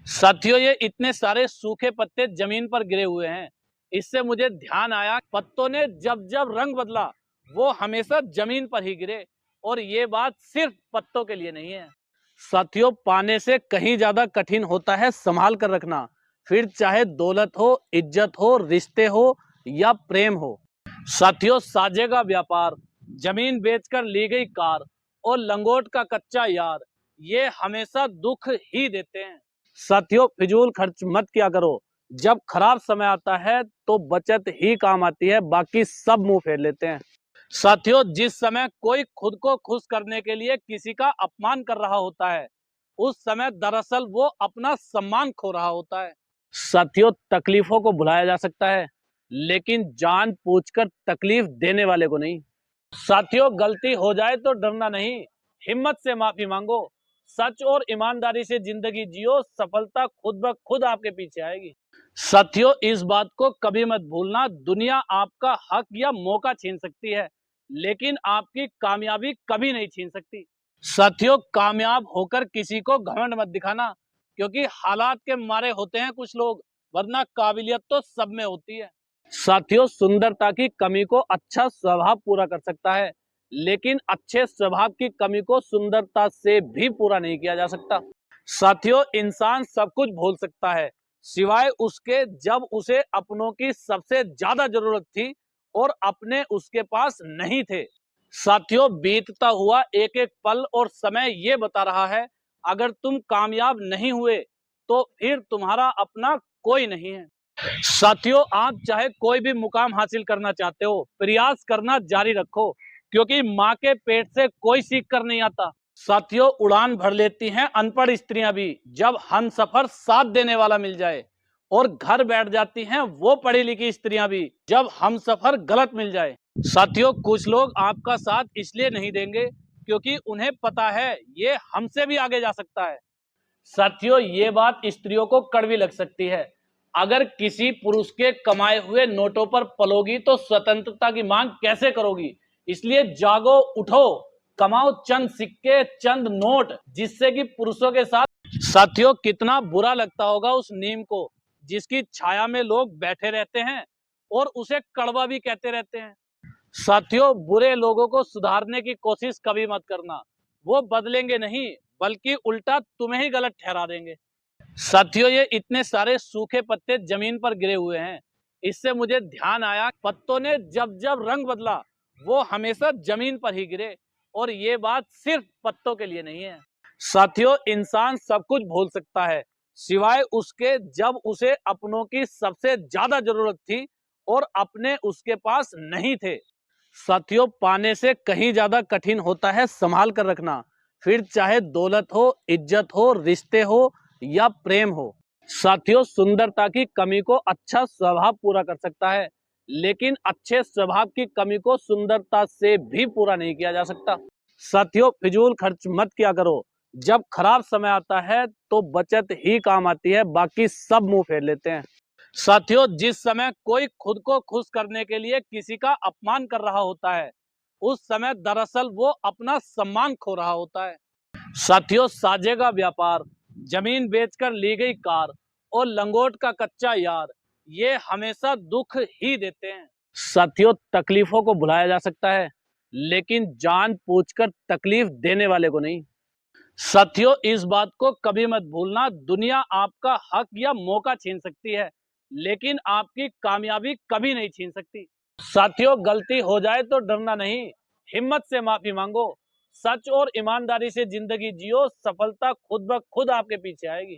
साथियों, ये इतने सारे सूखे पत्ते जमीन पर गिरे हुए हैं। इससे मुझे ध्यान आया, पत्तों ने जब जब रंग बदला वो हमेशा जमीन पर ही गिरे। और ये बात सिर्फ पत्तों के लिए नहीं है। साथियों, पाने से कहीं ज्यादा कठिन होता है संभाल कर रखना। फिर चाहे दौलत हो, इज्जत हो, रिश्ते हो या प्रेम हो। साथियों, साझे का व्यापार, जमीन बेचकर ली गई कार और लंगोट का कच्चा यार, ये हमेशा दुख ही देते हैं। साथियों, फिजूल खर्च मत किया करो। जब खराब समय आता है तो बचत ही काम आती है, बाकी सब मुंह फेर लेते हैं। साथियों, जिस समय कोई खुद को खुश करने के लिए किसी का अपमान कर रहा होता है, उस समय दरअसल वो अपना सम्मान खो रहा होता है। साथियों, तकलीफों को भुलाया जा सकता है, लेकिन जान पूछकर तकलीफ देने वाले को नहीं। साथियों, गलती हो जाए तो डरना नहीं, हिम्मत से माफी मांगो। सच और ईमानदारी से जिंदगी जियो, सफलता खुद ब खुद आपके पीछे आएगी। साथियों, इस बात को कभी मत भूलना, दुनिया आपका हक या मौका छीन सकती है, लेकिन आपकी कामयाबी कभी नहीं छीन सकती। साथियों, कामयाब होकर किसी को घमंड मत दिखाना, क्योंकि हालात के मारे होते हैं कुछ लोग, वरना काबिलियत तो सब में होती है। साथियों, सुंदरता की कमी को अच्छा स्वभाव पूरा कर सकता है, लेकिन अच्छे स्वभाव की कमी को सुंदरता से भी पूरा नहीं किया जा सकता। साथियों, इंसान सब कुछ भूल सकता है, सिवाय उसके जब उसे अपनों की सबसे ज्यादा जरूरत थी और अपने उसके पास नहीं थे। साथियों, बीतता हुआ एक एक पल और समय ये बता रहा है, अगर तुम कामयाब नहीं हुए तो फिर तुम्हारा अपना कोई नहीं है। साथियों, आप चाहे कोई भी मुकाम हासिल करना चाहते हो, प्रयास करना जारी रखो, क्योंकि माँ के पेट से कोई सीख कर नहीं आता। साथियों, उड़ान भर लेती हैं अनपढ़ स्त्रियां भी, जब हमसफर साथ देने वाला मिल जाए। और घर बैठ जाती हैं वो पढ़ी लिखी स्त्रियां भी, जब हमसफर गलत मिल जाए। साथियों, कुछ लोग आपका साथ इसलिए नहीं देंगे क्योंकि उन्हें पता है ये हमसे भी आगे जा सकता है। साथियों, ये बात स्त्रियों को कड़वी लग सकती है। अगर किसी पुरुष के कमाए हुए नोटों पर पलोगी तो स्वतंत्रता की मांग कैसे करोगी? इसलिए जागो, उठो, कमाओ चंद सिक्के, चंद नोट, जिससे कि पुरुषों के साथ। साथियों, कितना बुरा लगता होगा उस नीम को जिसकी छाया में लोग बैठे रहते हैं और उसे कड़वा भी कहते रहते हैं। साथियों, बुरे लोगों को सुधारने की कोशिश कभी मत करना, वो बदलेंगे नहीं, बल्कि उल्टा तुम्हें ही गलत ठहरा देंगे। साथियों, ये इतने सारे सूखे पत्ते जमीन पर गिरे हुए हैं। इससे मुझे ध्यान आया, पत्तों ने जब जब रंग बदला वो हमेशा जमीन पर ही गिरे। और ये बात सिर्फ पत्तों के लिए नहीं है। साथियों, इंसान सब कुछ भूल सकता है, सिवाय उसके जब उसे अपनों की सबसे ज्यादा जरूरत थी और अपने उसके पास नहीं थे। साथियों, पाने से कहीं ज्यादा कठिन होता है संभाल कर रखना। फिर चाहे दौलत हो, इज्जत हो, रिश्ते हो या प्रेम हो। साथियों, सुंदरता की कमी को अच्छा स्वभाव पूरा कर सकता है, लेकिन अच्छे स्वभाव की कमी को सुंदरता से भी पूरा नहीं किया जा सकता। साथियों, फिजूल खर्च मत किया करो। जब खराब समय आता है तो बचत ही काम आती है, बाकी सब मुंह फेर लेते हैं। साथियों, जिस समय कोई खुद को खुश करने के लिए किसी का अपमान कर रहा होता है, उस समय दरअसल वो अपना सम्मान खो रहा होता है। साथियों, साझे का व्यापार, जमीन बेचकर ली गई कार और लंगोट का कच्चा यार, ये हमेशा दुख ही देते हैं। साथियों, तकलीफों को भुलाया जा सकता है, लेकिन जान पूछकर तकलीफ देने वाले को नहीं। साथियों, इस बात को कभी मत भूलना, दुनिया आपका हक या मौका छीन सकती है, लेकिन आपकी कामयाबी कभी नहीं छीन सकती। साथियों, गलती हो जाए तो डरना नहीं, हिम्मत से माफी मांगो। सच और ईमानदारी से जिंदगी जियो, सफलता खुद ब खुद आपके पीछे आएगी।